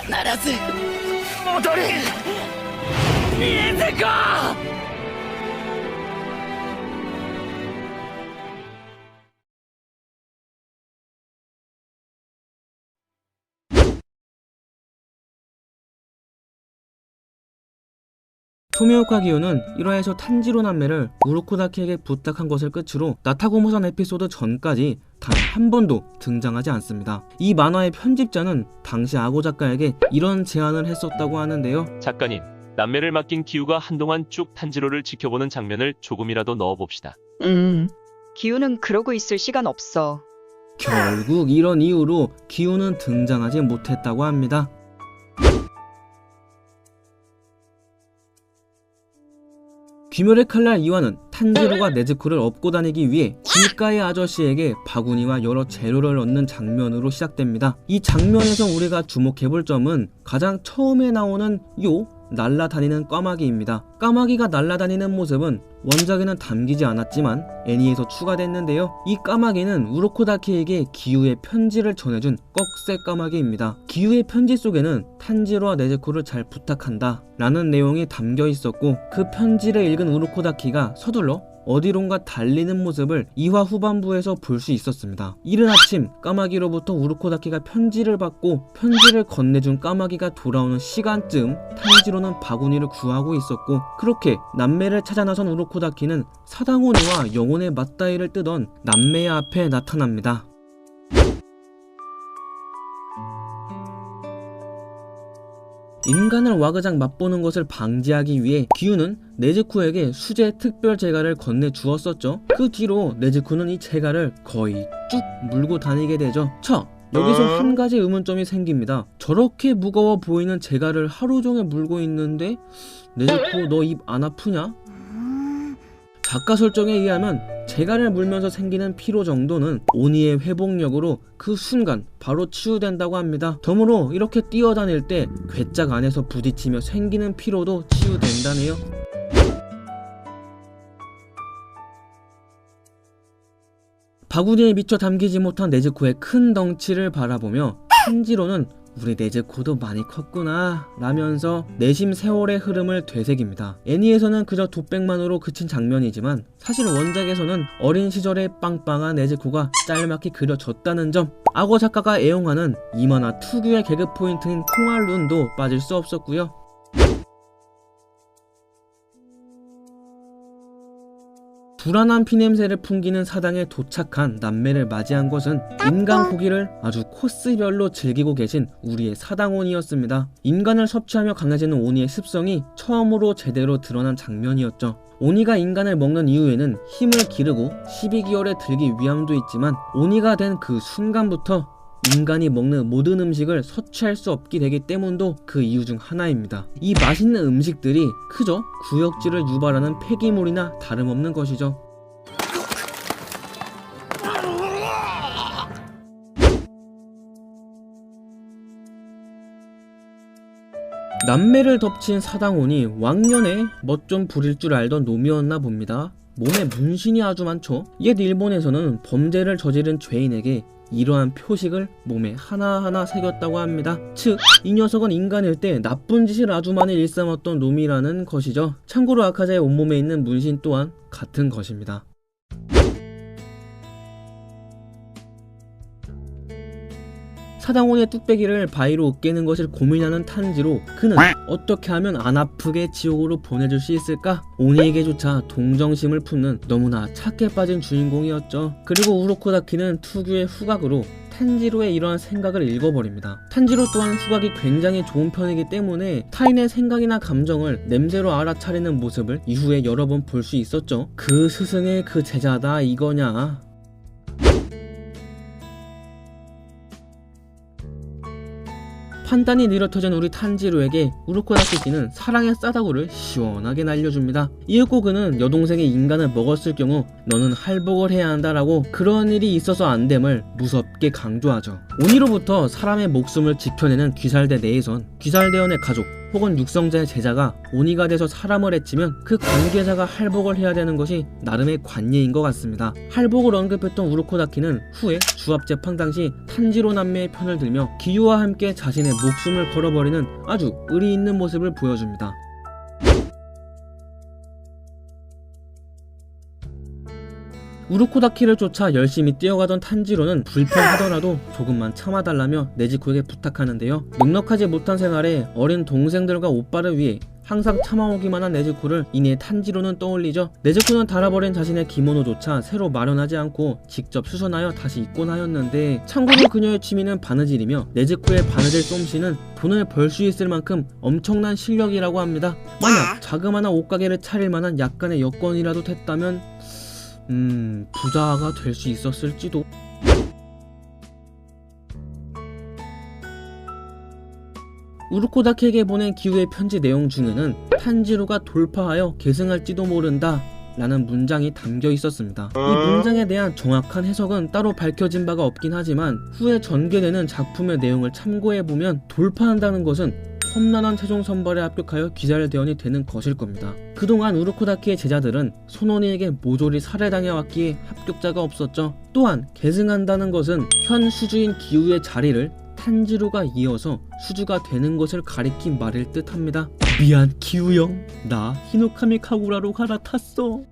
ず戻る禰豆子。토미오카 기요는 1화에서 탄지로 남매를 우루코다키에게 부탁한 것을 끝으로 나타고모산 에피소드 전까지 단 한 번도 등장하지 않습니다. 이 만화의 편집자는 당시 아고 작가에게 이런 제안을 했었다고 하는데요. 작가님, 남매를 맡긴 기우가 한동안 쭉 탄지로를 지켜보는 장면을 조금이라도 넣어봅시다. 기우는 그러고 있을 시간 없어. 결국 이런 이유로 기요는 등장하지 못했다고 합니다. 귀멸의 칼날 2화는 탄지로가 네즈코를 업고 다니기 위해 길가의 아저씨에게 바구니와 여러 재료를 얻는 장면으로 시작됩니다. 이 장면에서 우리가 주목해볼 점은 가장 처음에 나오는 날라다니는 까마귀입니다. 까마귀가 날라다니는 모습은 원작에는 담기지 않았지만 애니에서 추가됐는데요. 이 까마귀는 우로코다키에게 기우의 편지를 전해준 꺽쇠 까마귀입니다. 기우의 편지 속에는 탄지로와 네즈코를 잘 부탁한다 라는 내용이 담겨 있었고, 그 편지를 읽은 우로코다키가 서둘러 어디론가 달리는 모습을 2화 후반부에서 볼 수 있었습니다. 이른 아침 까마귀로부터 우루코다키가 편지를 받고 편지를 건네준 까마귀가 돌아오는 시간쯤 탄지로는 바구니를 구하고 있었고, 그렇게 남매를 찾아 나선 우루코다키는 사당오니와 영혼의 맞다이를 뜨던 남매 앞에 나타납니다. 인간을 와그작 맛보는 것을 방지하기 위해 기우는 네즈코에게 수제 특별 제갈을 건네주었었죠. 그 뒤로 네즈코는 이 제갈을 거의 쭉 물고 다니게 되죠. 여기서 한 가지 의문점이 생깁니다. 저렇게 무거워 보이는 제갈을 하루 종일 물고 있는데 네즈코 너 입 안 아프냐? 작가 설정에 의하면 제갈을 물면서 생기는 피로 정도는 오니의 회복력으로 그 순간 바로 치유된다고 합니다. 덤으로 이렇게 뛰어다닐 때 괴짝 안에서 부딪히며 생기는 피로도 치유된다네요. 바구니에 미처 담기지 못한 네즈코의 큰 덩치를 바라보며 탄지로는 우리 네즈코도 많이 컸구나 라면서 내심 세월의 흐름을 되새깁니다. 애니에서는 그저 독백만으로 그친 장면이지만 사실 원작에서는 어린 시절의 빵빵한 네즈코가 짤막히 그려졌다는 점, 악어 작가가 애용하는 이 만화 특유의 개그 포인트인 콩알 눈도 빠질 수 없었고요. 불안한 피냄새를 풍기는 사당에 도착한 남매를 맞이한 것은 인간 고기를 아주 코스별로 즐기고 계신 우리의 사당오니였습니다. 인간을 섭취하며 강해지는 오니의 습성이 처음으로 제대로 드러난 장면이었죠. 오니가 인간을 먹는 이후에는 힘을 기르고 12개월에 들기 위함도 있지만 오니가 된 그 순간부터 인간이 먹는 모든 음식을 섭취할 수 없게 되기 때문도 그 이유 중 하나입니다. 이 맛있는 음식들이 그저 구역질을 유발하는 폐기물이나 다름없는 것이죠. 남매를 덮친 사당온이 왕년에 멋 좀 부릴 줄 알던 놈이었나 봅니다. 몸에 문신이 아주 많죠. 옛 일본에서는 범죄를 저지른 죄인에게 이러한 표식을 몸에 하나하나 새겼다고 합니다. 즉, 이 녀석은 인간일 때 나쁜 짓을 아주 많이 일삼았던 놈이라는 것이죠. 참고로 아카자의 온몸에 있는 문신 또한 같은 것입니다. 사당온의 뚝배기를 바위로 으깨는 것을 고민하는 탄지로, 그는 어떻게 하면 안 아프게 지옥으로 보내줄 수 있을까? 오니에게조차 동정심을 품는 너무나 착해 빠진 주인공이었죠. 그리고 우로코다키는 특유의 후각으로 탄지로의 이러한 생각을 읽어버립니다. 탄지로 또한 후각이 굉장히 좋은 편이기 때문에 타인의 생각이나 감정을 냄새로 알아차리는 모습을 이후에 여러 번 볼 수 있었죠. 그 스승의 그 제자다 이거냐. 판단이 느려터진 우리 탄지로에게 우루코다키씨는 사랑의 싸다구를 시원하게 날려줍니다. 이윽고 그는 여동생이 인간을 먹었을 경우 너는 할복을 해야 한다라고 그런 일이 있어서 안됨을 무섭게 강조하죠. 오니로부터 사람의 목숨을 지켜내는 귀살대 내에선 귀살대원의 가족 혹은 육성자의 제자가 오니가 돼서 사람을 해치면 그 관계자가 할복을 해야 되는 것이 나름의 관예인 것 같습니다. 할복을 언급했던 우르코다키는 후에 주합재판 당시 탄지로 남매의 편을 들며 기유와 함께 자신의 목숨을 걸어버리는 아주 의리 있는 모습을 보여줍니다. 우르코다키를 쫓아 열심히 뛰어가던 탄지로는 불편하더라도 조금만 참아달라며 네지코에게 부탁하는데요. 넉넉하지 못한 생활에 어린 동생들과 오빠를 위해 항상 참아오기만 한 네즈코를 이내 탄지로는 떠올리죠. 네즈코는 달아버린 자신의 기모노조차 새로 마련하지 않고 직접 수선하여 다시 입곤 하였는데, 참고로 그녀의 취미는 바느질이며 네즈코의 바느질 솜씨는 돈을 벌 수 있을 만큼 엄청난 실력이라고 합니다. 만약 자그마한 옷가게를 차릴 만한 약간의 여건이라도 됐다면 부자가 될 수 있었을지도. 우르코다키에게 보낸 기우의 편지 내용 중에는 탄지로가 돌파하여 계승할지도 모른다 라는 문장이 담겨 있었습니다. 이 문장에 대한 정확한 해석은 따로 밝혀진 바가 없긴 하지만 후에 전개되는 작품의 내용을 참고해보면 돌파한다는 것은 험난한 최종 선발에 합격하여 귀살대원이 되는 것일 겁니다. 그동안 우르코다키의 제자들은 소노니에게 모조리 살해당해왔기에 합격자가 없었죠. 또한 계승한다는 것은 현 수주인 기우의 자리를 탄지로가 이어서 수주가 되는 것을 가리킨 말일 듯 합니다. 미안 기우 형, 나 히노카미 카구라로 갈아탔어.